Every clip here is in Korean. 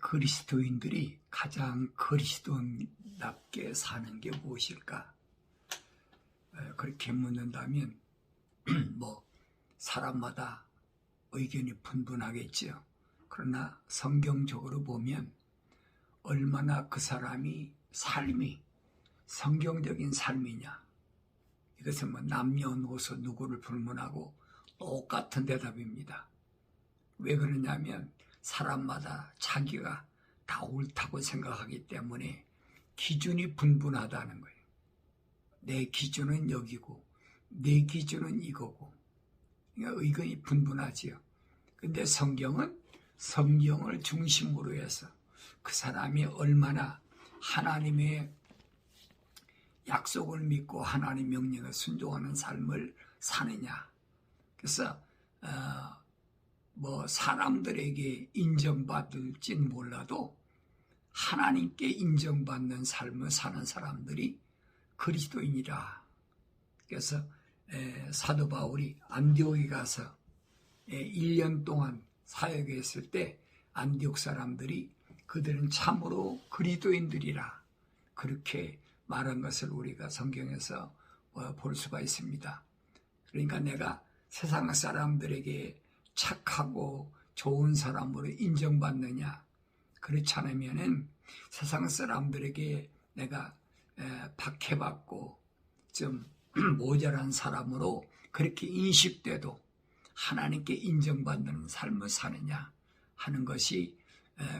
그리스도인들이 가장 그리스도인답게 사는 게 무엇일까? 그렇게 묻는다면 사람마다 의견이 분분하겠지요. 그러나 성경적으로 보면 얼마나 그 사람이 삶이 성경적인 삶이냐, 이것은 남녀노소 누구를 불문하고 똑같은 대답입니다. 왜 그러냐면 사람마다 자기가 다 옳다고 생각하기 때문에 기준이 분분하다는 거예요. 내 기준은 여기고 내 기준은 이거고, 그러니까 의견이 분분하지요. 근데 성경은 성경을 중심으로 해서 그 사람이 얼마나 하나님의 약속을 믿고 하나님 명령에 순종하는 삶을 사느냐. 그래서 사람들에게 인정받을진 몰라도 하나님께 인정받는 삶을 사는 사람들이 그리스도인이라. 그래서 사도 바울이 안디옥에 가서 1년 동안 사역했을 때 안디옥 사람들이 그들은 참으로 그리스도인들이라 그렇게 말한 것을 우리가 성경에서 볼 수가 있습니다. 그러니까 내가 세상 사람들에게 착하고 좋은 사람으로 인정받느냐, 그렇지 않으면은 세상 사람들에게 내가 박해받고 좀 모자란 사람으로 그렇게 인식돼도 하나님께 인정받는 삶을 사느냐 하는 것이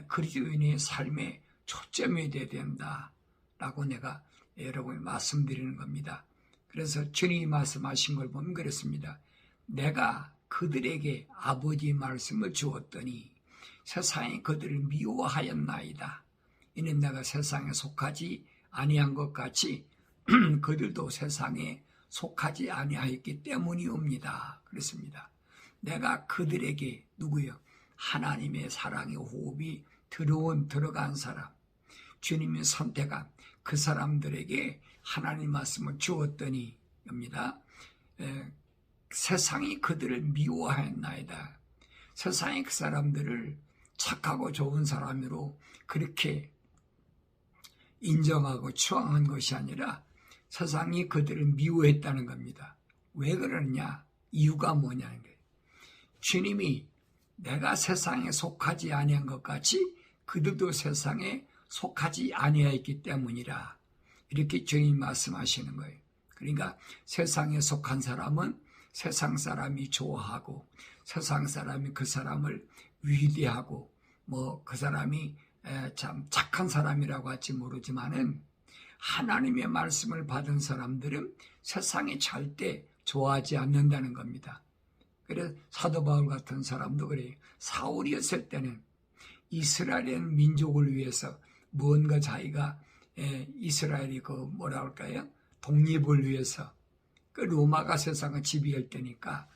그리스도인의 삶의 초점이 되어야 된다라고 내가 여러분에 말씀드리는 겁니다. 그래서 주님이 말씀하신 걸 보면 그렇습니다. 내가 그들에게 아버지의 말씀을 주었더니 세상이 그들을 미워하였나이다. 이는 내가 세상에 속하지 아니한 것 같이 그들도 세상에 속하지 아니하였기 때문이옵니다. 그렇습니다. 내가 그들에게 누구요? 하나님의 사랑의 호흡이 들어간 사람, 주님이 선택한 그 사람들에게 하나님 말씀을 주었더니 입니다. 세상이 그들을 미워하였나이다. 세상이 그 사람들을 착하고 좋은 사람으로 그렇게 인정하고 추앙한 것이 아니라 세상이 그들을 미워했다는 겁니다. 왜 그러냐? 이유가 뭐냐는 거예요. 주님이 내가 세상에 속하지 아니한 것 같이 그들도 세상에 속하지 아니하였기 때문이라. 이렇게 주님이 말씀하시는 거예요. 그러니까 세상에 속한 사람은 세상 사람이 좋아하고 세상 사람이 그 사람을 위대하고 그 사람이 참 착한 사람이라고 할지 모르지만은 하나님의 말씀을 받은 사람들은 세상에 절대 좋아하지 않는다는 겁니다. 그래서 사도 바울 같은 사람도 그래요. 사울이었을 때는 이스라엘의 민족을 위해서 무언가 자기가 이스라엘이 독립을 위해서 로마가 세상을 지배할 때니까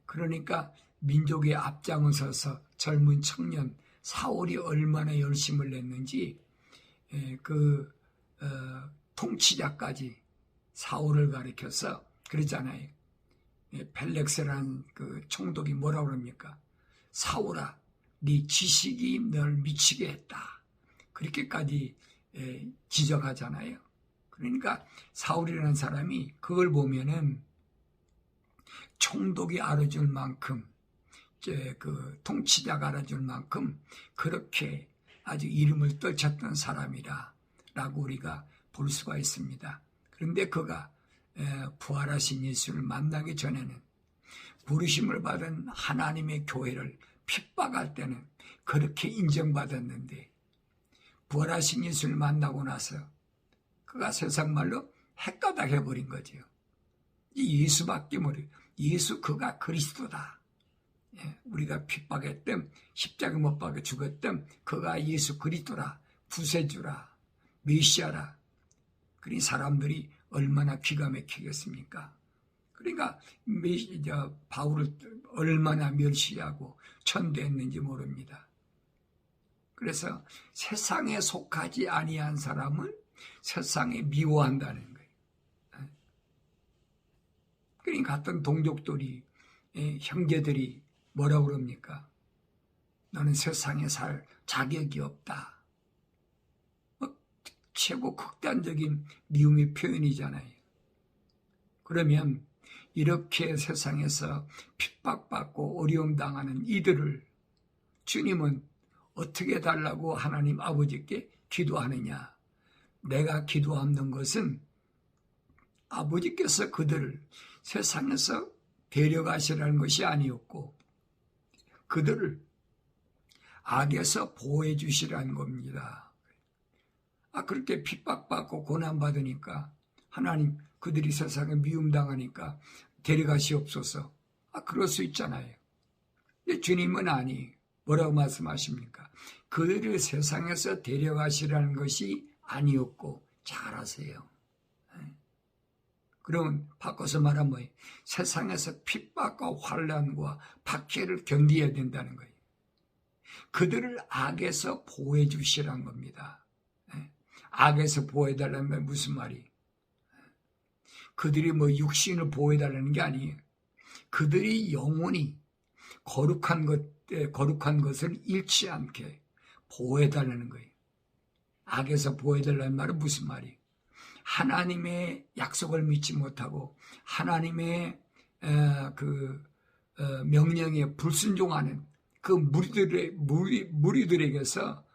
그러니까 민족의 앞장을 서서 젊은 청년 사울이 얼마나 열심을 냈는지 통치자까지 사울을 가리켜서 그러잖아요. 벨렉스라는 그 총독이 뭐라고 그럽니까? 사울아, 네 지식이 널 미치게 했다. 그렇게까지 지적하잖아요. 그러니까 사울이라는 사람이 그걸 보면은 총독이 알아줄 만큼, 통치자가 알아줄 만큼 그렇게 아주 이름을 떨쳤던 사람이라고 우리가 볼 수가 있습니다. 그런데 그가 부활하신 예수를 만나기 전에는 부르심을 받은 하나님의 교회를 핍박할 때는 그렇게 인정받았는데 부활하신 예수를 만나고 나서 그가 세상 말로 헷가닥 해버린 거죠. 예수밖에 모르요. 예수 그가 그리스도다. 우리가 핍박했던 십자가 못 박아 죽었던 그가 예수 그리스도라, 구세주라, 메시아라. 그러니 사람들이 얼마나 기가 막히겠습니까? 그러니까 바울을 얼마나 멸시하고 천대했는지 모릅니다. 그래서 세상에 속하지 아니한 사람은 세상에 미워한다는 거예요. 그러니까 같은 동족들이 형제들이 뭐라고 그럽니까? 너는 세상에 살 자격이 없다. 최고 극단적인 미움의 표현이잖아요. 그러면 이렇게 세상에서 핍박받고 어려움 당하는 이들을 주님은 어떻게 해달라고 하나님 아버지께 기도하느냐? 내가 기도하는 것은 아버지께서 그들을 세상에서 데려가시라는 것이 아니었고 그들을 악에서 보호해 주시라는 겁니다. 그렇게 핍박받고 고난받으니까 하나님 그들이 세상에 미움당하니까 데려가시옵소서. 그럴 수 있잖아요. 근데 주님은 아니. 뭐라고 말씀하십니까? 그들을 세상에서 데려가시라는 것이 아니었고 잘 아세요. 그러면 바꿔서 말하면 뭐예요? 세상에서 핍박과 환난과 박해를 견디어야 된다는 거예요. 그들을 악에서 보호해 주시라는 겁니다. 악에서 보호해달라는 건 무슨 말이? 그들이 육신을 보호해달라는 게 아니에요. 그들이 영혼이 거룩한 것을 잃지 않게 보호해달라는 거예요. 악에서 보호해달라는 말은 무슨 말이에요? 하나님의 약속을 믿지 못하고 하나님의 명령에 불순종하는 그 무리들에게서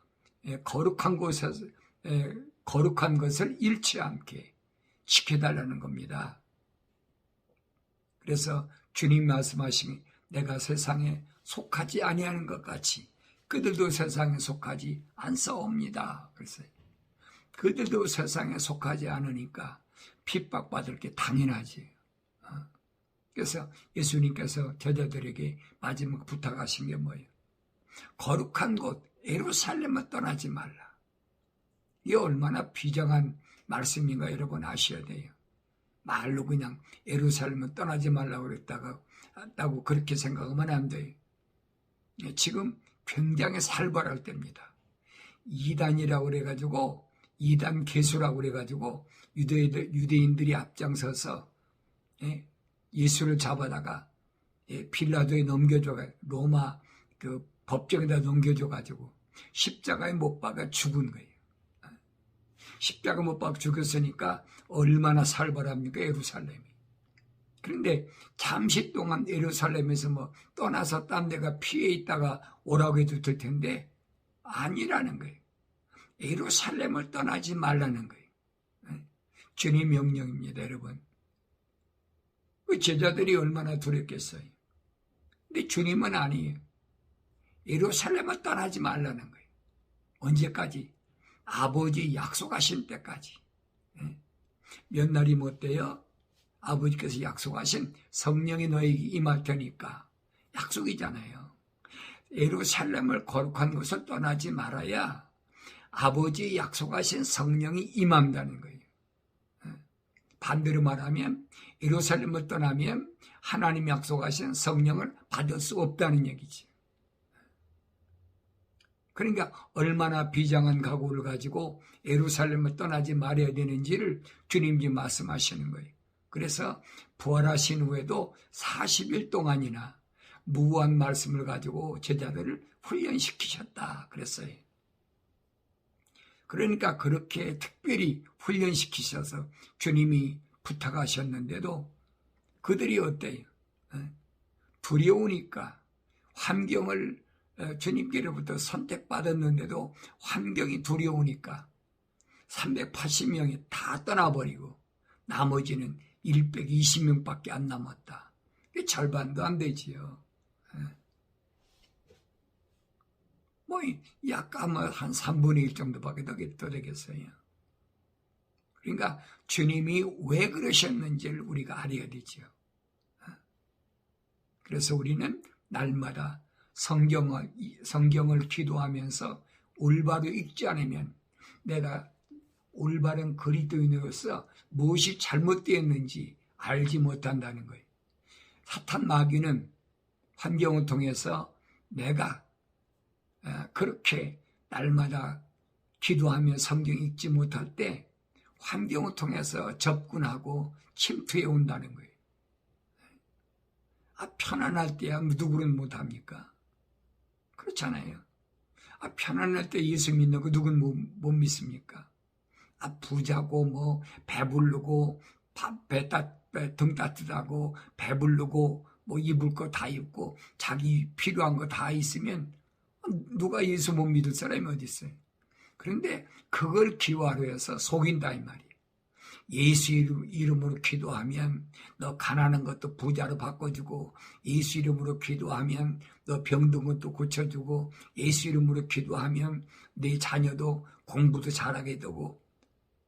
거룩한 것을 잃지 않게 지켜달라는 겁니다. 그래서 주님 말씀하시니 내가 세상에 속하지 아니하는 것 같이 그들도 세상에 속하지 않사옵니다. 그래서 그들도 세상에 속하지 않으니까 핍박받을 게 당연하지. 그래서 예수님께서 제자들에게 마지막 부탁하신 게 뭐예요? 거룩한 곳 예루살렘을 떠나지 말라. 이게 얼마나 비장한 말씀인가 여러분 아셔야 돼요. 말로 그냥 예루살렘을 떠나지 말라고 그랬다고 그렇게 생각하면 안 돼요. 지금 굉장히 살벌할 때입니다. 이단이라고 그래가지고 이단 개수라고 그래가지고 유대인들이 앞장서서 예수를 잡아다가 빌라도에 넘겨줘가 로마 그 법정에다 넘겨줘가지고 십자가에 못 박아 죽은 거예요. 십자가 못 박아 죽였으니까 얼마나 살벌합니까 예루살렘이. 그런데 잠시 동안 예루살렘에서 떠나서 딴 데가 피해 있다가 오라고 해도 될 텐데 아니라는 거예요. 예루살렘을 떠나지 말라는 거예요. 주님 명령입니다, 여러분. 그 제자들이 얼마나 두렵겠어요. 근데 주님은 아니에요. 예루살렘을 떠나지 말라는 거예요. 언제까지? 아버지 약속하신 때까지. 몇 날이 못 돼요? 아버지께서 약속하신 성령이 너에게 임할 테니까 약속이잖아요. 예루살렘을 거룩한 곳을 떠나지 말아야 아버지 약속하신 성령이 임한다는 거예요. 반대로 말하면 예루살렘을 떠나면 하나님이 약속하신 성령을 받을 수 없다는 얘기지. 그러니까 얼마나 비장한 각오를 가지고 예루살렘을 떠나지 말아야 되는지를 주님이 말씀하시는 거예요. 그래서 부활하신 후에도 40일 동안이나 무한 말씀을 가지고 제자들을 훈련시키셨다 그랬어요. 그러니까 그렇게 특별히 훈련시키셔서 주님이 부탁하셨는데도 그들이 어때요? 두려우니까 환경을 주님께로부터 선택받았는데도 환경이 두려우니까 380명이 다 떠나버리고 나머지는 120명밖에 안 남았다. 절반도 안 되지요. 약간 한 3분의 1 정도밖에 더 되겠어요. 그러니까 주님이 왜 그러셨는지를 우리가 알아야 되죠. 그래서 우리는 날마다 성경을 기도하면서 올바로 읽지 않으면 내가 올바른 그리스도인으로서 무엇이 잘못되었는지 알지 못한다는 거예요. 사탄 마귀는 환경을 통해서 내가 그렇게 날마다 기도하며 성경 읽지 못할 때 환경을 통해서 접근하고 침투해 온다는 거예요. 편안할 때야 누구는 못합니까? 그렇잖아요. 편안할 때 예수 믿는 거 누군 못 믿습니까? 부자고 뭐 배부르고 등 따뜻하고 배부르고 뭐 입을 거 다 입고 자기 필요한 거 다 있으면 누가 예수 못 믿을 사람이 어디 있어요? 그런데 그걸 기화로 해서 속인다 이 말이에요. 예수 이름으로 기도하면 너 가난한 것도 부자로 바꿔주고, 예수 이름으로 기도하면 너 병든 것도 고쳐주고, 예수 이름으로 기도하면 내 자녀도 공부도 잘하게 되고,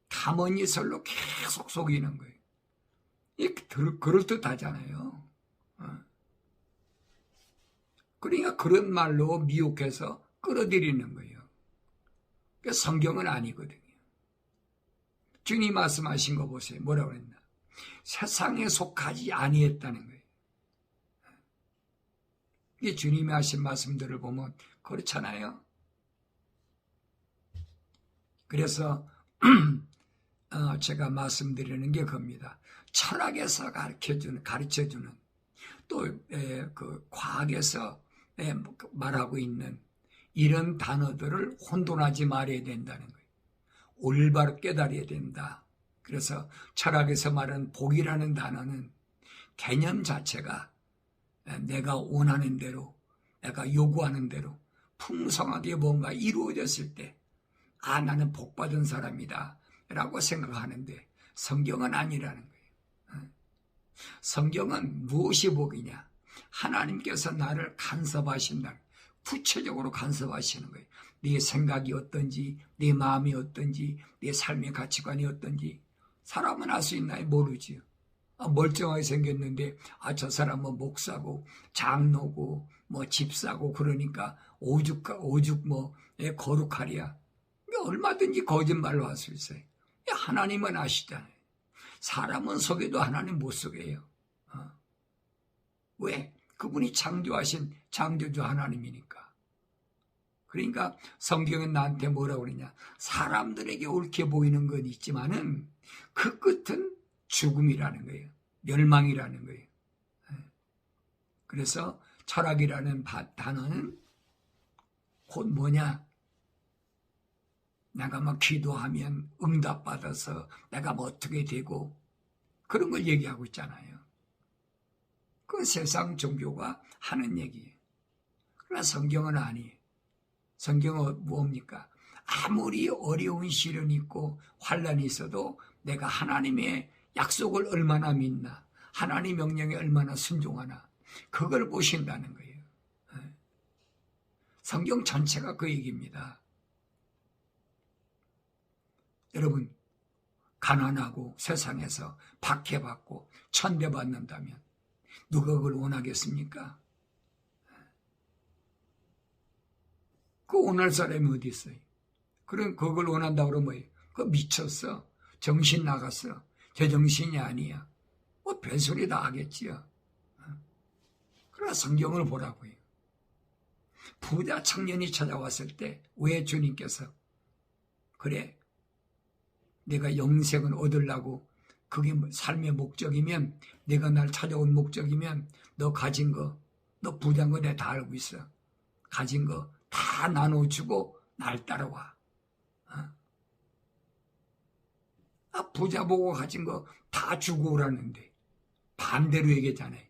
가머니설로 계속 속이는 거예요. 그럴듯하잖아요. 그러니까 그런 말로 미혹해서 끌어들이는 거예요. 그러니까 성경은 아니거든요. 주님 말씀하신 거 보세요. 뭐라고 그랬나? 세상에 속하지 아니했다는 거예요. 이게 주님이 하신 말씀들을 보면 그렇잖아요. 그래서 제가 말씀드리는 게 그겁니다. 철학에서 가르쳐주는 또 그 과학에서 말하고 있는 이런 단어들을 혼돈하지 말아야 된다는 거예요. 올바로 깨달아야 된다. 그래서 철학에서 말하는 복이라는 단어는 개념 자체가 내가 원하는 대로, 내가 요구하는 대로 풍성하게 뭔가 이루어졌을 때, 나는 복받은 사람이다 라고 생각하는데, 성경은 아니라는 거예요. 성경은 무엇이 복이냐? 하나님께서 나를 간섭하신다. 구체적으로 간섭하시는 거예요. 네 생각이 어떤지, 네 마음이 어떤지, 네 삶의 가치관이 어떤지 사람은 알 수 있나요? 모르지요. 멀쩡하게 생겼는데 저 사람은 목사고 장로고 뭐 집사고 그러니까 오죽 뭐 거룩하랴. 얼마든지 거짓말로 할 수 있어요. 하나님은 아시잖아요. 사람은 속여도 하나님 못 속여요. 왜? 그분이 창조하신 창조주 하나님이니까. 그러니까 성경은 나한테 뭐라고 그러냐? 사람들에게 옳게 보이는 건 있지만은 그 끝은 죽음이라는 거예요. 멸망이라는 거예요. 그래서 철학이라는 단어는 곧 뭐냐? 내가 막 기도하면 응답받아서 내가 뭐 어떻게 되고 그런 걸 얘기하고 있잖아요. 그 세상 종교가 하는 얘기예요. 그러나 성경은 아니에요. 성경은 뭡니까? 아무리 어려운 시련이 있고 환난이 있어도 내가 하나님의 약속을 얼마나 믿나, 하나님 명령에 얼마나 순종하나, 그걸 보신다는 거예요. 성경 전체가 그 얘기입니다. 여러분, 가난하고 세상에서 박해받고 천대받는다면 누가 그걸 원하겠습니까? 그 원할 사람이 어디 있어요? 그럼 그걸 원한다고 그러면 뭐예요? 그거 미쳤어. 정신 나갔어. 제정신이 아니야. 뭐 별소리 다 하겠지요. 그러나 성경을 보라고요. 부자 청년이 찾아왔을 때 왜 주님께서 그래 내가 영생을 얻으려고 그게 삶의 목적이면, 내가 날 찾아온 목적이면 너 가진 거, 너 부자인 거 내가 다 알고 있어. 가진 거 다 나눠주고 날 따라와. 부자 보고 가진 거 다 주고 오라는데 반대로 얘기했잖아요.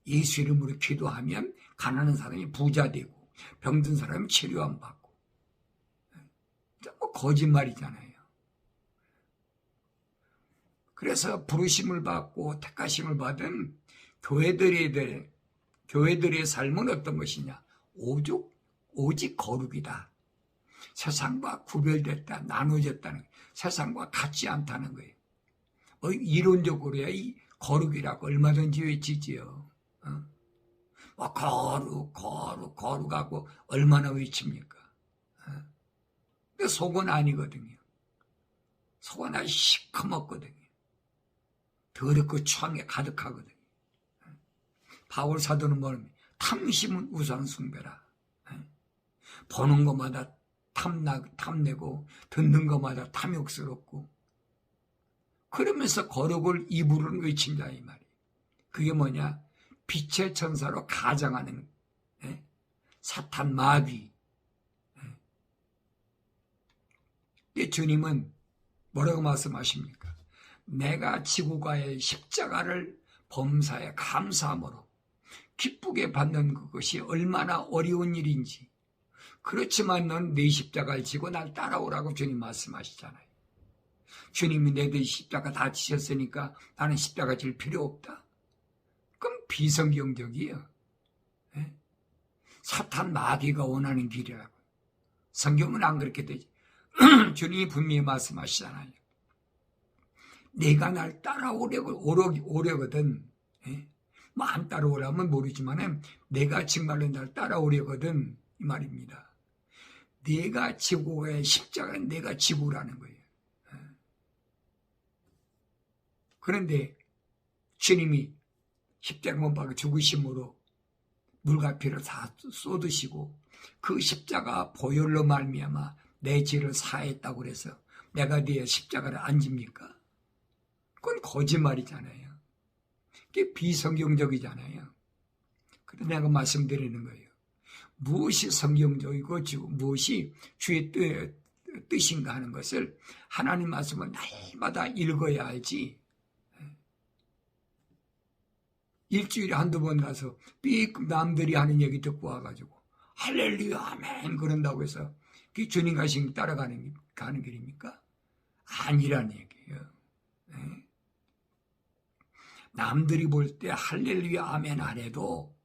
예수 이름으로 기도하면 가난한 사람이 부자 되고 병든 사람이 치료 안 받고. 뭐 거짓말이잖아요. 그래서 부르심을 받고 택하심을 받은 교회들의 삶은 어떤 것이냐? 오직 거룩이다. 세상과 구별됐다, 나눠졌다는, 세상과 같지 않다는 거예요. 이론적으로야 이 거룩이라고 얼마든지 외치지요. 거룩하고 얼마나 외칩니까? 근데 속은 아니거든요. 속은 아주 시커멓거든요. 더럽고 추함에 가득하거든요. 바울 사도는 뭐냐면 탐심은 우상 숭배라. 보는 것마다 탐내고 듣는 것마다 탐욕스럽고 그러면서 거룩을 입으로는 외친다 이 말이에요. 그게 뭐냐? 빛의 천사로 가장하는 사탄 마귀. 주님은 뭐라고 말씀하십니까? 내가 지고 가야 십자가를 범사에 감사함으로 기쁘게 받는 그것이 얼마나 어려운 일인지. 그렇지만 넌 내 십자가를 지고 날 따라오라고 주님 말씀하시잖아요. 주님이 내 십자가 다 지셨으니까 나는 십자가 질 필요 없다. 그럼 비성경적이에요. 사탄 마귀가 원하는 길이라고. 성경은 안 그렇게 되지. 주님이 분명히 말씀하시잖아요. 내가 날 따라오려거든. 뭐 안 따라오라면 모르지만 내가 정말로 날 따라오려거든 이 말입니다. 내가 지고 가야 십자가는 내가 지고라는 거예요. 그런데 주님이 십자가 못 박아 죽으심으로 물과 피를 다 쏟으시고 그 십자가 보혈로 말미암아 내 죄를 사했다고 그래서 내가 네 십자가를 안 집니까? 그건 거짓말이잖아요. 그게 비성경적이잖아요. 그래서 내가 말씀드리는 거예요. 무엇이 성경적이고 무엇이 주의 뜻인가 하는 것을 하나님 말씀을 날마다 읽어야 알지. 일주일에 한두 번 가서 삐 남들이 하는 얘기 듣고 와가지고 할렐루야 아멘 그런다고 해서 그게 주님 가신 따라가는 길입니까? 아니란 얘기예요. 남들이 볼 때 할렐루야 아멘 안 해도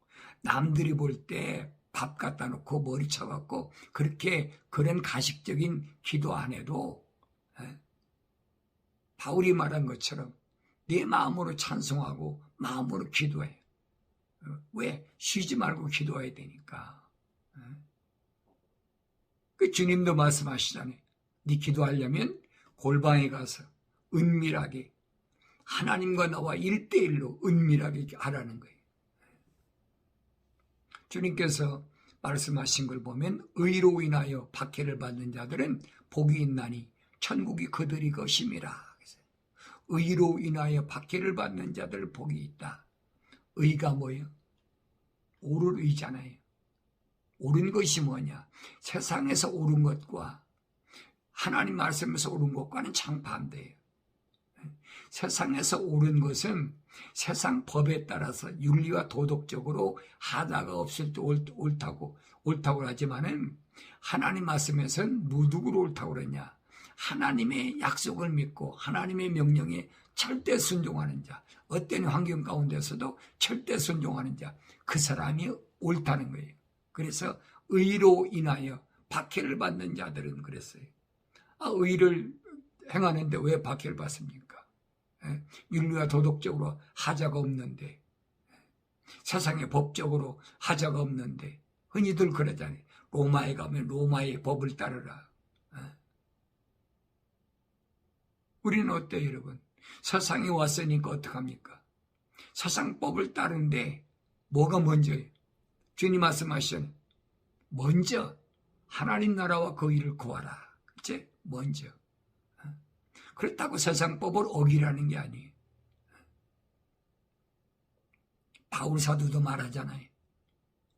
남들이 볼 때 밥 갖다 놓고 머리 쳐갖고 그런 가식적인 기도 안 해도 바울이 말한 것처럼 내 마음으로 찬송하고 마음으로 기도해. 왜? 쉬지 말고 기도해야 되니까. 그 주님도 말씀하시잖아요. 네 기도하려면 골방에 가서 은밀하게 하나님과 나와 1대1로 은밀하게 하라는 거예요. 주님께서 말씀하신 걸 보면 의로 인하여 박해를 받는 자들은 복이 있나니 천국이 그들이 것임이라. 의로 인하여 박해를 받는 자들 복이 있다. 의가 뭐예요? 옳을 의잖아요. 옳은 것이 뭐냐? 세상에서 옳은 것과 하나님 말씀에서 옳은 것과는 정반대예요. 세상에서 옳은 것은 세상 법에 따라서 윤리와 도덕적으로 하나가 없을 때 옳다고 하지만은 하나님 말씀에서는 무엇으로 옳다고 그러냐? 하나님의 약속을 믿고 하나님의 명령에 절대 순종하는 자, 어떤 환경 가운데서도 절대 순종하는 자, 그 사람이 옳다는 거예요. 그래서 의로 인하여 박해를 받는 자들은 그랬어요. 의를 행하는데 왜 박해를 받습니까? 윤리와 도덕적으로 하자가 없는데, 세상에 법적으로 하자가 없는데, 흔히들 그러잖아요. 로마에 가면 로마의 법을 따르라. 우리는 어때요, 여러분? 세상에 왔으니까 어떡합니까? 세상법을 따르는데 뭐가 먼저예요? 주님 말씀하시잖아요. 먼저 하나님 나라와 그 일을 구하라. 그치? 먼저. 그렇다고 세상법을 어기라는 게 아니에요. 바울 사도도 말하잖아요.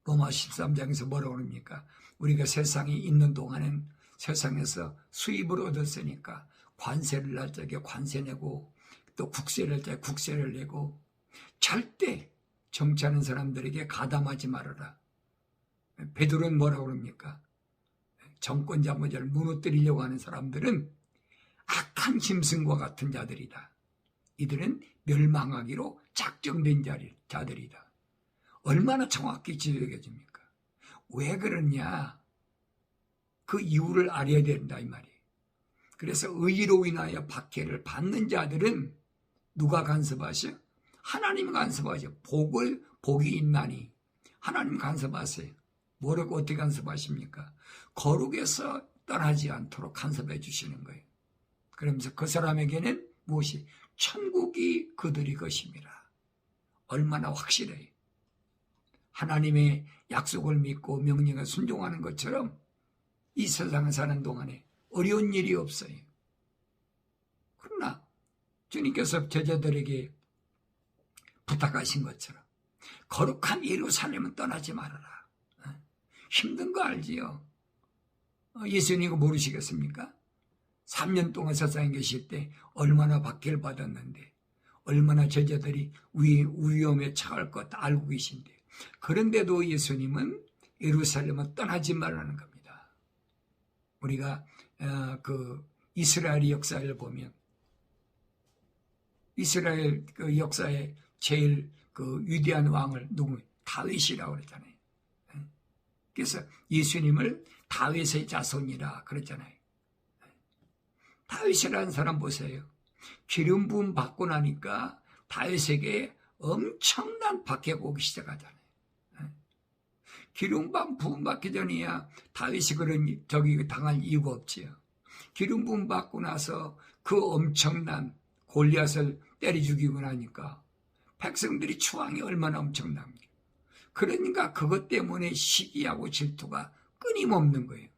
로마 13장에서 뭐라고 그럽니까? 우리가 세상에 있는 동안은 세상에서 수입을 얻었으니까 관세를 날 적에 관세 내고 또 국세를 할 적에 국세를 내고 절대 정치하는 사람들에게 가담하지 말아라. 베드로는 뭐라고 그럽니까? 정권 자모자를 무너뜨리려고 하는 사람들은 악한 짐승과 같은 자들이다. 이들은 멸망하기로 작정된 자들이다. 얼마나 정확히 지적해줍니까? 왜 그러냐? 그 이유를 알아야 된다 이 말이에요. 그래서 의로 인하여 박해를 받는 자들은 누가 간섭하셔? 하나님 간섭하셔. 복이 있나니 하나님 간섭하세요. 뭐라고 어떻게 간섭하십니까? 거룩에서 떠나지 않도록 간섭해 주시는 거예요. 그러면서 그 사람에게는 무엇이? 천국이 그들이 것임이라. 얼마나 확실해요. 하나님의 약속을 믿고 명령에 순종하는 것처럼 이 세상을 사는 동안에 어려운 일이 없어요. 그러나 주님께서 제자들에게 부탁하신 것처럼 거룩한 예루살렘은 떠나지 말아라. 힘든 거 알지요? 예수님 이거 모르시겠습니까? 3년 동안 세상에 계실 때 얼마나 박해를 받았는데 얼마나 제자들이 위험에 처할 것 알고 계신데 그런데도 예수님은 예루살렘을 떠나지 말라는 겁니다. 우리가 그 이스라엘 역사를 보면 이스라엘 그 역사의 제일 그 위대한 왕을 누구? 다윗이라고 그랬잖아요. 그래서 예수님을 다윗의 자손이라 그랬잖아요. 다윗이라는 사람 보세요. 기름 부음 받고 나니까 다윗에게 엄청난 박해가 오기 시작하잖아요. 기름 부음 받기 전이야 다윗이 그런 당할 이유가 없지요. 기름 부음 받고 나서 그 엄청난 골리앗을 때려 죽이고 나니까 백성들이 추앙이 얼마나 엄청납니까? 그러니까 그것 때문에 시기하고 질투가 끊임없는 거예요.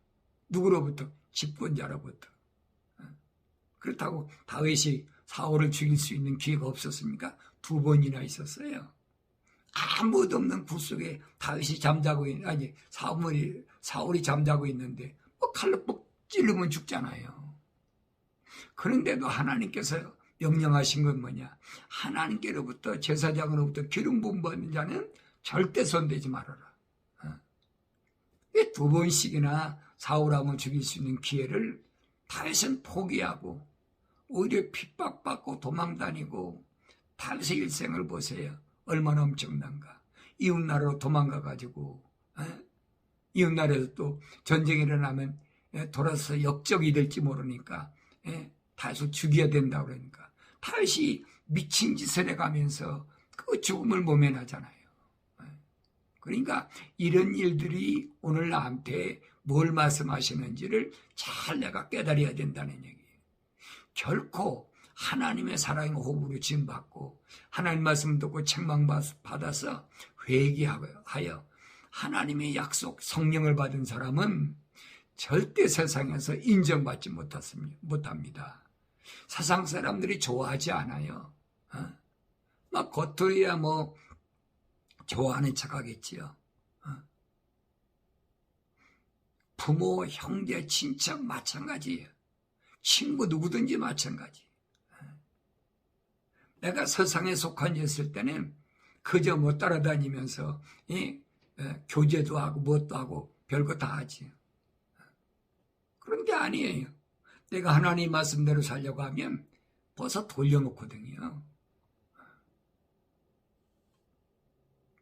누구로부터? 집권자로부터. 그렇다고 다윗이 사울을 죽일 수 있는 기회가 없었습니까? 2번이나 있었어요. 아무도 없는 굴 속에 다윗이 잠자고 사울이 잠자고 있는데 칼로 뻑 찌르면 죽잖아요. 그런데도 하나님께서 명령하신 건 뭐냐? 하나님께로부터 제사장으로부터 기름 부음 받는 자는 절대 손대지 말아라. 왜 2번씩이나 사울왕을 죽일 수 있는 기회를 다윗은 포기하고 오히려 핍박받고 도망다니고 다윗의 일생을 보세요. 얼마나 엄청난가. 이웃나라로 도망가가지고 이웃나라에서 또 전쟁이 일어나면 돌아서 역적이 될지 모르니까 다윗을 죽여야 된다고 그러니까 다윗이 미친 짓을 해가면서 그 죽음을 모면하잖아요. 그러니까 이런 일들이 오늘 나한테 뭘 말씀하시는지를 잘 내가 깨달아야 된다는 얘기예요. 결코 하나님의 사랑의 호흡으로 지음받고 하나님 말씀 듣고 책망받아서 회개하여 하나님의 약속 성령을 받은 사람은 절대 세상에서 인정받지 못합니다. 세상 사람들이 좋아하지 않아요. 막 겉으로야 뭐 좋아하는 척하겠지요. 부모, 형제, 친척 마찬가지예요. 친구 누구든지 마찬가지. 내가 세상에 속한 있을 때는 그저 못 따라다니면서 교제도 하고 뭣도 하고 별거 다 하지. 그런 게 아니에요. 내가 하나님 말씀대로 살려고 하면 벌써 돌려놓거든요.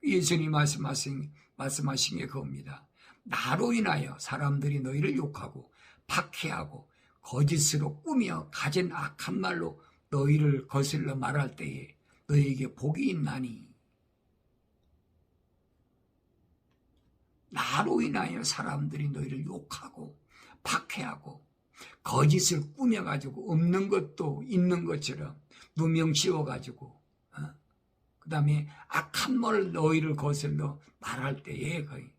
예수님 말씀하신 게 그겁니다. 나로 인하여 사람들이 너희를 욕하고 박해하고 거짓으로 꾸며 가진 악한 말로 너희를 거슬러 말할 때에 너희에게 복이 있나니. 나로 인하여 사람들이 너희를 욕하고 박해하고 거짓을 꾸며가지고 없는 것도 있는 것처럼 누명 씌워가지고 그 다음에 악한 말 너희를 거슬러 말할 때에 거의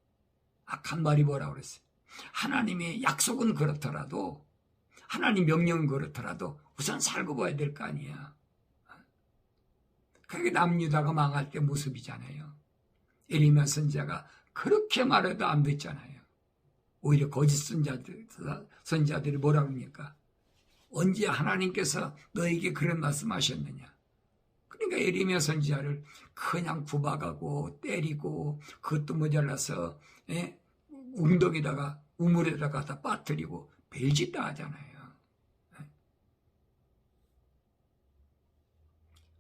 악한 말이 뭐라고 그랬어요? 하나님의 약속은 그렇더라도 하나님 명령은 그렇더라도 우선 살고 봐야 될 거 아니야. 그게 남유다가 망할 때 모습이잖아요. 에리야 선지자가 그렇게 말해도 안 듣잖아요. 오히려 거짓 선지자들이 뭐라고 합니까? 언제 하나님께서 너에게 그런 말씀하셨느냐? 그러니까 에리야 선지자를 그냥 구박하고 때리고 그것도 모자라서 웅덩이다가 우물에다가 다 빠뜨리고 별짓 다 하잖아요.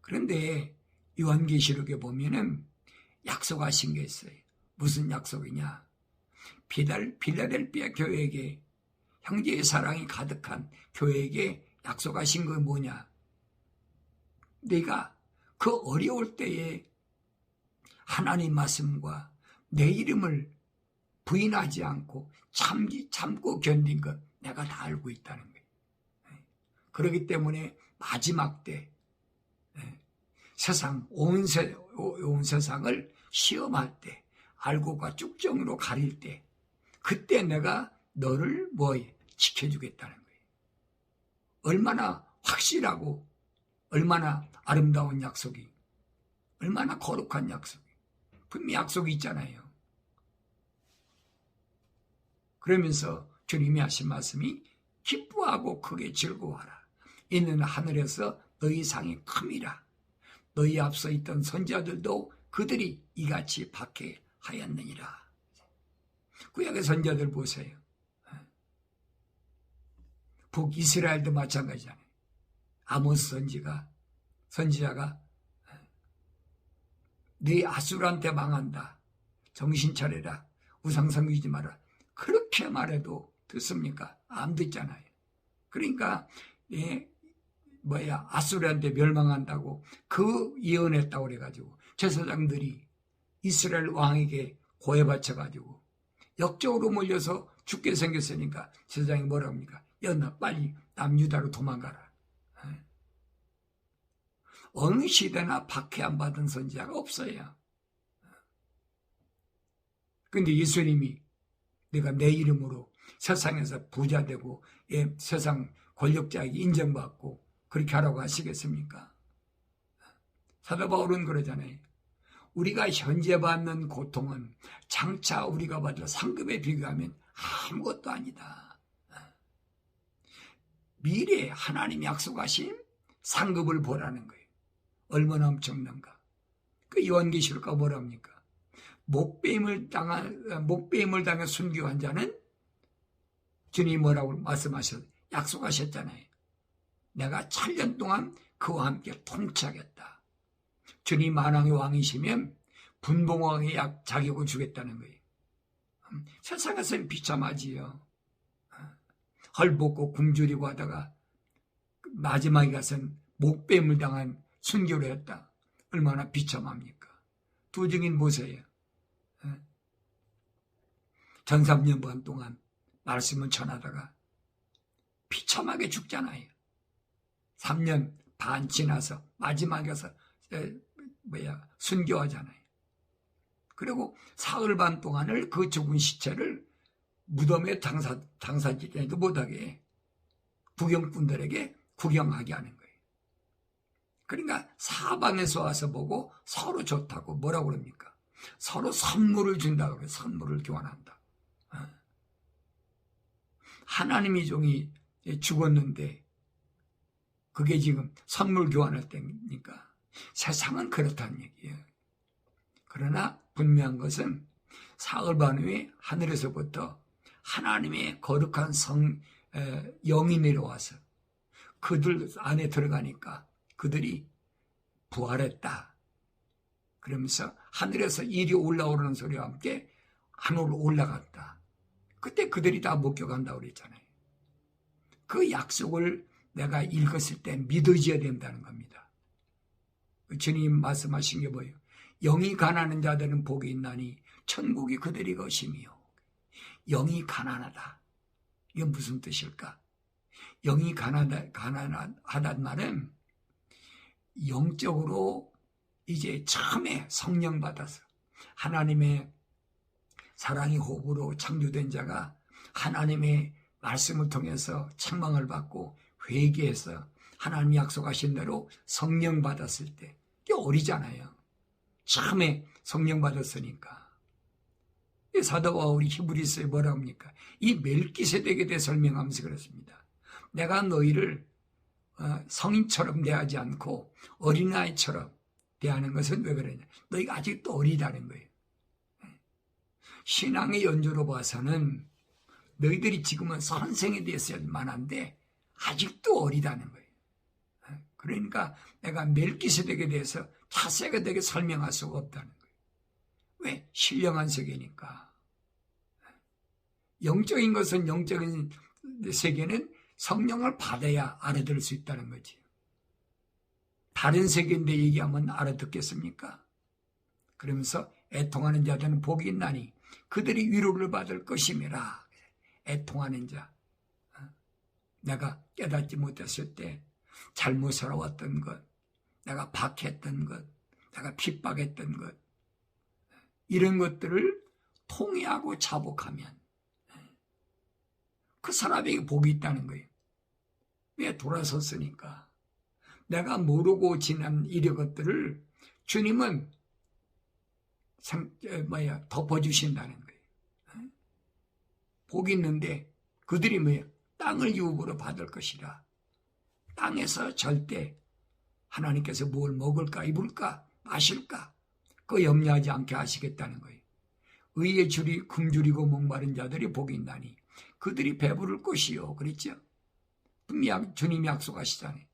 그런데 요한계시록에 보면은 약속하신 게 있어요. 무슨 약속이냐? 빌라델피아 교회에게 형제의 사랑이 가득한 교회에게 약속하신 건 뭐냐? 내가 그 어려울 때에 하나님 말씀과 내 이름을 부인하지 않고 참고 견딘 것 내가 다 알고 있다는 거예요. 그렇기 때문에 마지막 때 세상 온 세상을 시험할 때 알고가 쭉정으로 가릴 때 그때 내가 너를 지켜주겠다는 거예요. 얼마나 확실하고 얼마나 아름다운 약속이 얼마나 거룩한 약속이 분명히 약속이 있잖아요. 그러면서 주님이 하신 말씀이 기뻐하고 크게 즐거워하라. 이는 하늘에서 너희 상이 큼이라. 너희 앞서 있던 선지자들도 그들이 이같이 박해하였느니라. 구약의 선지자들 보세요. 북이스라엘도 마찬가지잖아요. 아모스 선지자가 네 아수르한테 망한다. 정신 차려라. 우상 섬기지 마라. 그렇게 말해도 듣습니까? 안 듣잖아요. 그러니까 아수르한테 멸망한다고 그 예언했다고 그래가지고 제사장들이 이스라엘 왕에게 고해 바쳐가지고 역적으로 몰려서 죽게 생겼으니까 제사장이 뭐라 합니까? 야, 나 빨리 남유다로 도망가라. 어느 시대나 박해 안 받은 선지자가 없어요. 근데 예수님이 내가 내 이름으로 세상에서 부자 되고 세상 권력자에게 인정받고 그렇게 하라고 하시겠습니까? 사도 바울은 그러잖아요. 우리가 현재 받는 고통은 장차 우리가 받을 상급에 비교하면 아무것도 아니다. 미래에 하나님이 약속하신 상급을 보라는 거예요. 얼마나 엄청난가. 그 요한계시록가 뭐라 합니까? 목배임을 당해 순교한 자는 주님이 뭐라고 약속하셨잖아요. 내가 7년 동안 그와 함께 통치하겠다. 주님 만왕의 왕이시면 분봉왕의 자격을 주겠다는 거예요. 세상에서는 비참하지요. 헐벗고 굶주리고 하다가 마지막에 가서는 목배임을 당한 순교를 했다. 얼마나 비참합니까? 두 증인 보세요. 전 3년 반 동안 말씀을 전하다가 비참하게 죽잖아요. 3년 반 지나서 마지막에 가서 순교하잖아요. 그리고 사흘 반 동안을 그 죽은 시체를 무덤에 당사지도 못하게 구경꾼들에게 구경하게 하는 거예요. 그러니까 사방에서 와서 보고 서로 좋다고 뭐라고 그럽니까? 서로 선물을 준다고 그래요. 선물을 교환한다. 하나님의 종이 죽었는데 그게 지금 선물 교환할 때니까 세상은 그렇다는 얘기예요. 그러나 분명한 것은 사흘 반 후에 하늘에서부터 하나님의 거룩한 영이 내려와서 그들 안에 들어가니까 그들이 부활했다. 그러면서 하늘에서 이리 올라오는 소리와 함께 하늘로 올라갔다. 그때 그들이 다 목격한다고 그랬잖아요. 그 약속을 내가 읽었을 때 믿어져야 된다는 겁니다. 주님 말씀하신 게 뭐예요? 영이 가난한 자들은 복이 있나니 천국이 그들이 것이며. 영이 가난하다. 이게 무슨 뜻일까? 영이 가난하다는 말은 영적으로 이제 처음에 성령 받아서 하나님의 사랑의 호흡으로 창조된 자가 하나님의 말씀을 통해서 책망을 받고 회개해서 하나님이 약속하신 대로 성령 받았을 때 이게 어리잖아요. 처음에 성령 받았으니까. 사도 바울이 히브리서에 뭐라 합니까? 이 멜기세덱에 대해 설명하면서 그랬습니다. 내가 너희를 성인처럼 대하지 않고 어린아이처럼 대하는 것은 왜 그러냐? 너희가 아직도 어리다는 거예요. 신앙의 연조로 봐서는 너희들이 지금은 선생이 됐을 만한데 아직도 어리다는 거예요. 그러니까 내가 멜기세덱에 대해서 차세대되게 설명할 수가 없다는 거예요. 왜? 신령한 세계니까. 영적인 것은 영적인 세계는 성령을 받아야 알아들을 수 있다는 거지. 다른 세계인데 얘기하면 알아듣겠습니까? 그러면서 애통하는 자들은 복이 있나니 그들이 위로를 받을 것임이라. 애통하는 자. 내가 깨닫지 못했을 때 잘못 살아왔던 것, 내가 박해했던 것, 내가 핍박했던 것, 이런 것들을 통회하고 자복하면 그 사람에게 복이 있다는 거예요. 왜? 돌아섰으니까. 내가 모르고 지난 이런 것들을 주님은 덮어주신다는 거예요. 복이 있는데 그들이 뭐예요? 땅을 유업으로 받을 것이라. 땅에서 절대 하나님께서 뭘 먹을까 입을까 마실까 그거 염려하지 않게 하시겠다는 거예요. 의에 굶주리고 목마른 자들이 복이 있나니 그들이 배부를 것이요. 그랬죠? 분명 주님이 약속하시잖아요.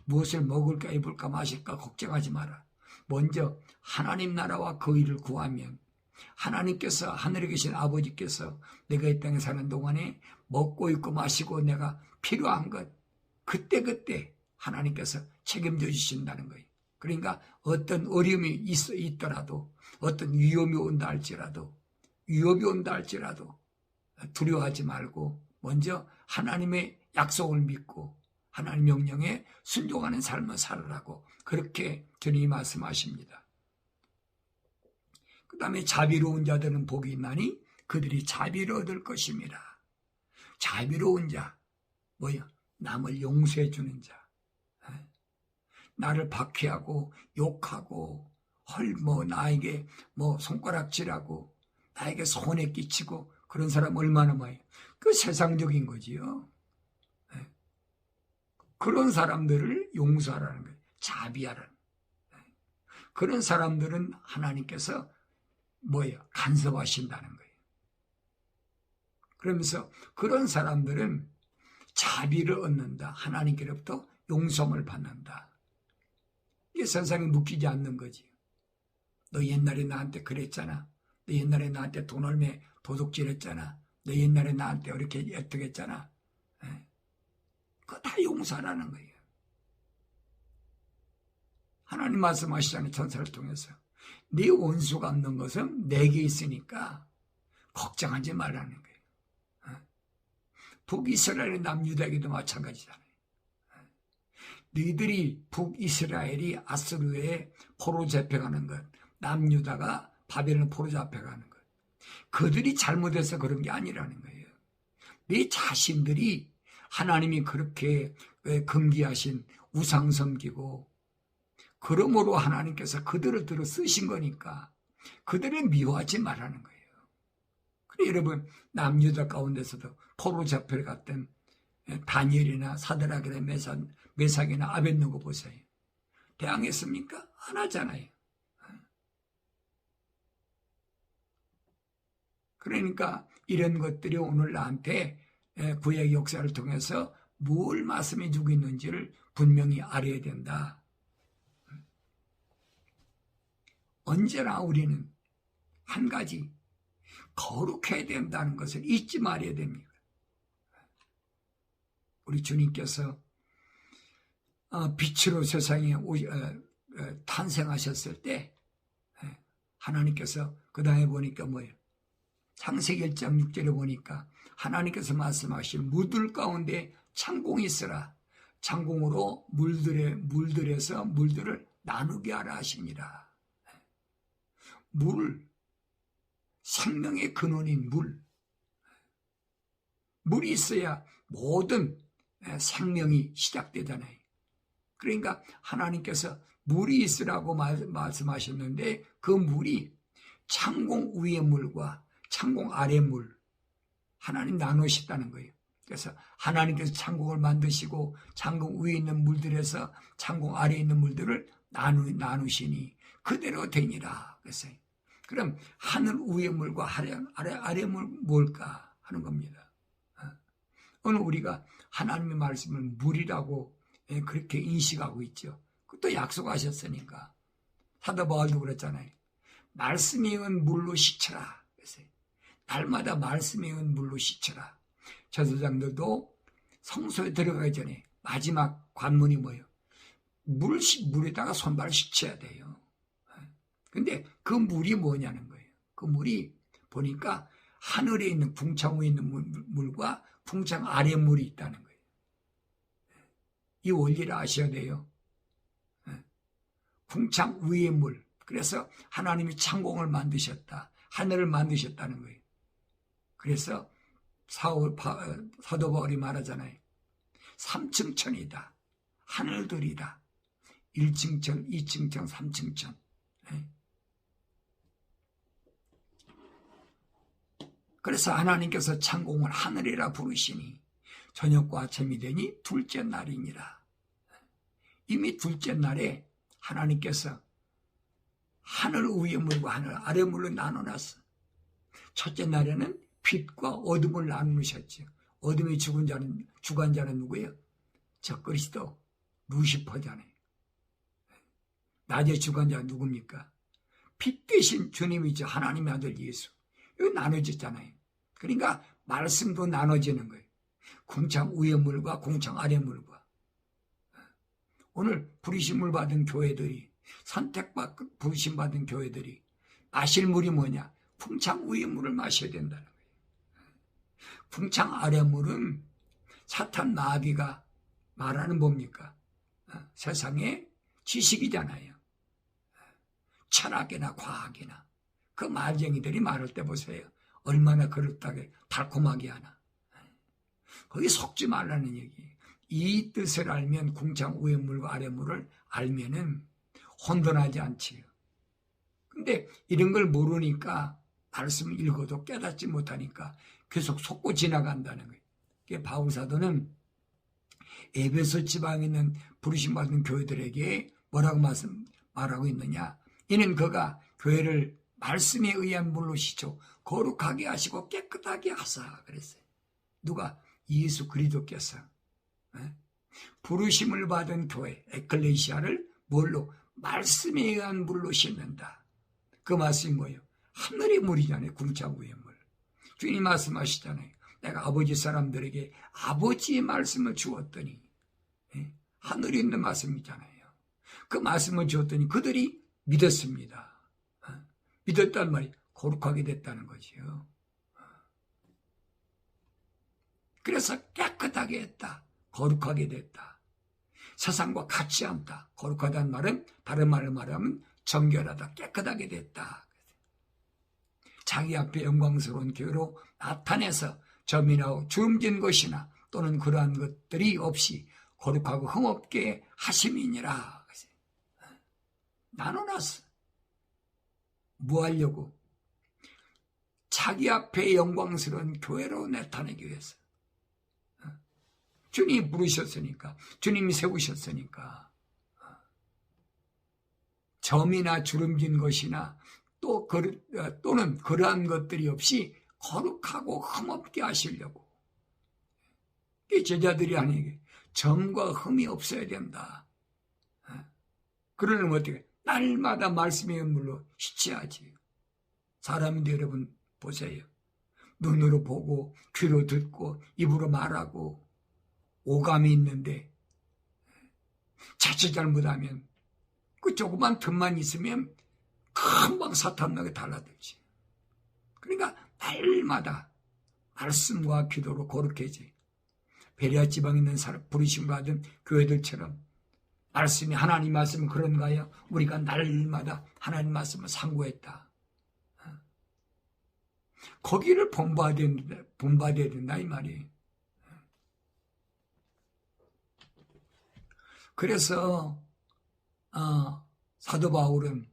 무엇을 먹을까 입을까 마실까 걱정하지 마라. 먼저 하나님 나라와 그 일을 구하면 하나님께서 하늘에 계신 아버지께서 내가 이 땅에 사는 동안에 먹고 입고 마시고 내가 필요한 것 그때그때 하나님께서 책임져 주신다는 거예요. 그러니까 어떤 어려움이 있더라도 어떤 위험이 온다 할지라도 두려워하지 말고 먼저 하나님의 약속을 믿고 하나님 명령에 순종하는 삶을 살으라고 그렇게 주님이 말씀하십니다. 그 다음에 자비로운 자들은 복이 있나니 그들이 자비를 얻을 것입니다. 자비로운 자 뭐야? 남을 용서해 주는 자. 나를 박해하고 욕하고 나에게 손가락질하고 나에게 손해 끼치고 그런 사람 얼마나 많아요. 그 세상적인 거지요. 그런 사람들을 용서하라는 거예요. 자비하라는 거예요. 그런 사람들은 하나님께서 간섭하신다는 거예요. 그러면서 그런 사람들은 자비를 얻는다. 하나님께로부터 용서를 받는다. 이게 세상에 묶이지 않는 거지. 너 옛날에 나한테 그랬잖아. 너 옛날에 나한테 돈 얼매 도둑질했잖아. 너 옛날에 나한테 이렇게 애떡했잖아. 그거 다 용서하라는 거예요. 하나님 말씀하시잖아요. 천사를 통해서. 네 원수 갚는 것은 내게 있으니까 걱정하지 말라는 거예요. 북이스라엘의 남유다에게도 마찬가지잖아요. 너희들이 북이스라엘이 아스루에 포로 잡혀가는 것, 남유다가 바벨론 포로 잡혀가는 것, 그들이 잘못해서 그런 게 아니라는 거예요. 네 자신들이 하나님이 그렇게 금기하신 우상 섬기고 그러므로 하나님께서 그들을 들어 쓰신 거니까 그들을 미워하지 말라는 거예요. 그래 여러분 남유다 가운데서도 포로 잡혀갔던 다니엘이나 사드락이나 메삭이나 아벳느고 보세요. 대항했습니까? 안 하잖아요. 그러니까 이런 것들이 오늘 나한테 구약 역사를 통해서 뭘 말씀해 주고 있는지를 분명히 알아야 된다. 언제나 우리는 한 가지 거룩해야 된다는 것을 잊지 말아야 됩니다. 우리 주님께서 빛으로 세상에 탄생하셨을 때 하나님께서 그 다음에 보니까 뭐예요? 창세기 1장 6절에 보니까 하나님께서 말씀하신 물들 가운데 창공이 있으라. 창공으로 물들에서 물들을 나누게 하라 하십니다. 물, 생명의 근원인 물이 있어야 모든 생명이 시작되잖아요. 그러니까 하나님께서 물이 있으라고 말씀하셨는데 그 물이 창공 위의 물과 창공 아래 물 하나님 나누셨다는 거예요. 그래서 하나님께서 창공을 만드시고 창공 위에 있는 물들에서 창공 아래에 있는 물들을 나누시니 그대로 되니라 그랬어요. 그럼 하늘 위의 물과 아래 물 뭘까 하는 겁니다. 오늘 우리가 하나님의 말씀을 물이라고 그렇게 인식하고 있죠. 그것도 약속하셨으니까. 사도 바울도 그랬잖아요. 말씀이 은 물로 씻으라. 그랬어요. 날마다 말씀이 은 물로 씻으라. 제사장들도 성소에 들어가기 전에 마지막 관문이 뭐예요? 물에다가 손발을 씻어야 돼요. 근데 그 물이 뭐냐는 거예요. 그 물이 보니까 하늘에 있는 궁창 위에 있는 물과 궁창 아래 물이 있다는 거예요. 이 원리를 아셔야 돼요. 궁창 위의 물. 그래서 하나님이 창공을 만드셨다. 하늘을 만드셨다는 거예요. 그래서 사도 바울이 말하잖아요. 3층 천이다. 하늘들이다. 1층 천, 2층 천, 3층 천. 그래서 하나님께서 창공을 하늘이라 부르시니 저녁과 아침이 되니 둘째 날이니라. 이미 둘째 날에 하나님께서 하늘 위의 물과 하늘 아래 물로 나눠놨어. 첫째 날에는 빛과 어둠을 나누셨죠. 어둠의 주관자는 누구예요? 저 그리스도 루시퍼잖아요. 낮의 주관자가 누굽니까? 빛 대신 주님이죠. 하나님의 아들 예수. 이거 나눠졌잖아요. 그러니까 말씀도 나눠지는 거예요. 궁창 위의 물과 궁창 아래 물과. 오늘 부르심을 받은 교회들이, 선택받고 부르심 받은 교회들이 마실 물이 뭐냐? 궁창 위의 물을 마셔야 된다는 거예요. 궁창 아래 물은 사탄 마귀가 말하는 뭡니까? 세상의 지식이잖아요. 철학이나 과학이나 그 말쟁이들이 말할 때 보세요. 얼마나 그럴다게 달콤하게 하나. 거기 속지 말라는 얘기. 이 뜻을 알면 궁창 위의 물과 아래 물을 알면은 혼돈하지 않지요. 근데 이런 걸 모르니까 말씀을 읽어도 깨닫지 못하니까 계속 속고 지나간다는 거예요. 바울 사도는 에베소 지방에 있는 부르심 받은 교회들에게 뭐라고 말하고 있느냐? 이는 그가 교회를 말씀에 의한 물로 씻어 거룩하게 하시고 깨끗하게 하사 그랬어요. 누가? 예수 그리스도께서 부르심을 받은 교회 에클레시아를 뭘로? 말씀에 의한 물로 씻는다. 그 말씀이 뭐예요? 하늘의 물이잖아요. 궁창 위의 물. 주님 말씀하시잖아요. 내가 아버지 사람들에게 아버지의 말씀을 주었더니 하늘에 있는 말씀이잖아요. 그 말씀을 주었더니 그들이 믿었습니다. 믿었단 말이 거룩하게 됐다는 거지요. 그래서 깨끗하게 했다. 거룩하게 됐다. 세상과 같지 않다. 거룩하다는 말은 다른 말을 말하면 정결하다. 깨끗하게 됐다. 자기 앞에 영광스러운 교회로 나타내서 점이나 주름진 것이나 또는 그러한 것들이 없이 거룩하고 흠없게 하심이니라. 나눠놨어. 뭐 하려고? 자기 앞에 영광스러운 교회로 나타내기 위해서. 주님이 부르셨으니까, 주님이 세우셨으니까. 점이나 주름진 것이나 또는 그러한 것들이 없이 거룩하고 흠없게 하시려고. 이 제자들이 아니게 점과 흠이 없어야 된다. 그러려면 어떻게? 날마다 말씀의 물로 씻어야지. 사람인데 여러분 보세요. 눈으로 보고 귀로 듣고 입으로 말하고 오감이 있는데 자칫 잘못하면 그 조그만 틈만 있으면 금방 사탄나게 달라들지. 그러니까 날마다 말씀과 기도로 거룩해지. 베레아 지방에 있는 부르심 받은 교회들처럼 말씀이 하나님 말씀은 그런가요? 우리가 날마다 하나님 말씀을 상고했다. 거기를 본받아야 된다 이 말이에요. 그래서 사도 바울은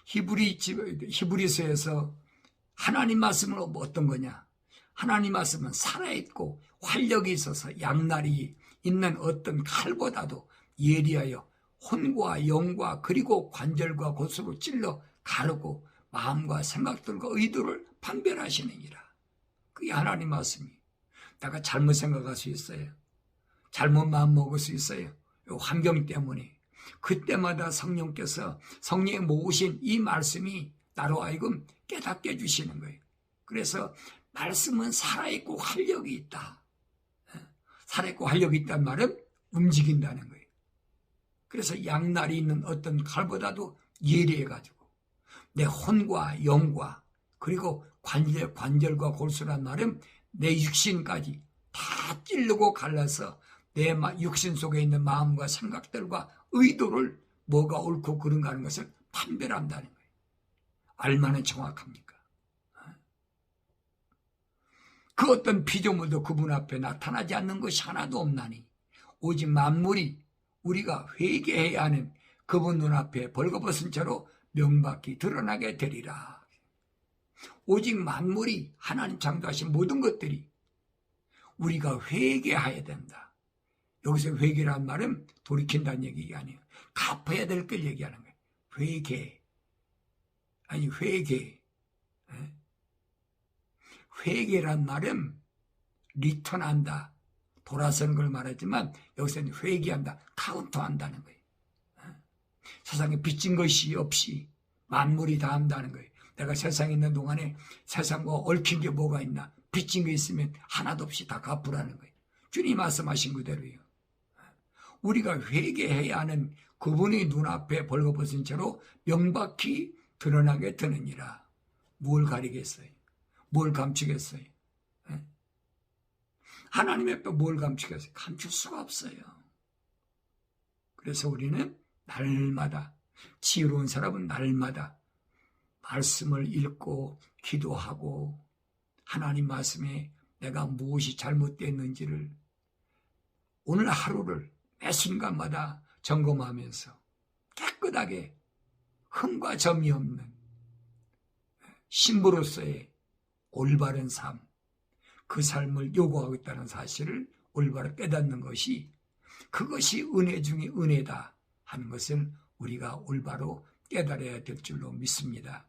히브리서에서 하나님 말씀은 어떤 거냐? 하나님 말씀은 살아있고 활력이 있어서 양날이 있는 어떤 칼보다도 예리하여 혼과 영과 그리고 관절과 곳으로 찔러 가르고 마음과 생각들과 의도를 판별하시느니라. 그게 하나님 말씀이. 내가 잘못 생각할 수 있어요. 잘못 마음 먹을 수 있어요. 환경 때문에. 그때마다 성령께서 성령이 모으신 이 말씀이 나로 하여금 깨닫게 해주시는 거예요. 그래서 말씀은 살아있고 활력이 있다. 살아있고 활력이 있다는 말은 움직인다는 거예요. 그래서 양날이 있는 어떤 칼보다도 예리해가지고 내 혼과 영과 그리고 관절과 골수란 말은 내 육신까지 다 찌르고 갈라서 내 육신 속에 있는 마음과 생각들과 의도를 뭐가 옳고 그른가 하는 것을 판별한다는 거예요. 얼마나 정확합니까? 그 어떤 피조물도 그분 앞에 나타나지 않는 것이 하나도 없나니 오직 만물이 우리가 회개해야 하는 그분 눈앞에 벌거벗은 채로 명백히 드러나게 되리라. 오직 만물이 하나님 창조하신 모든 것들이 우리가 회개해야 된다. 여기서 회개란 말은 돌이킨다는 얘기가 아니에요. 갚아야 될 걸 얘기하는 거예요. 회개. 아니 회개. 회개란 말은 리턴한다. 돌아서는 걸 말하지만 여기서는 회개한다. 카운터한다는 거예요. 세상에 빚진 것이 없이 만물이 다 한다는 거예요. 내가 세상에 있는 동안에 세상과 얽힌 게 뭐가 있나? 빚진 게 있으면 하나도 없이 다 갚으라는 거예요. 주님 말씀하신 그대로요. 우리가 회개해야 하는 그분의 눈앞에 벌거벗은 채로 명백히 드러나게 되느니라. 뭘 가리겠어요? 뭘 감추겠어요? 하나님 앞에 뭘 감추겠어요? 감출 수가 없어요. 그래서 우리는 날마다, 지혜로운 사람은 날마다 말씀을 읽고 기도하고 하나님 말씀에 내가 무엇이 잘못됐는지를 오늘 하루를 매 순간마다 점검하면서 깨끗하게 흠과 점이 없는 신부로서의 올바른 삶, 그 삶을 요구하고 있다는 사실을 올바로 깨닫는 것이, 그것이 은혜 중에 은혜다 하는 것을 우리가 올바로 깨달아야 될 줄로 믿습니다.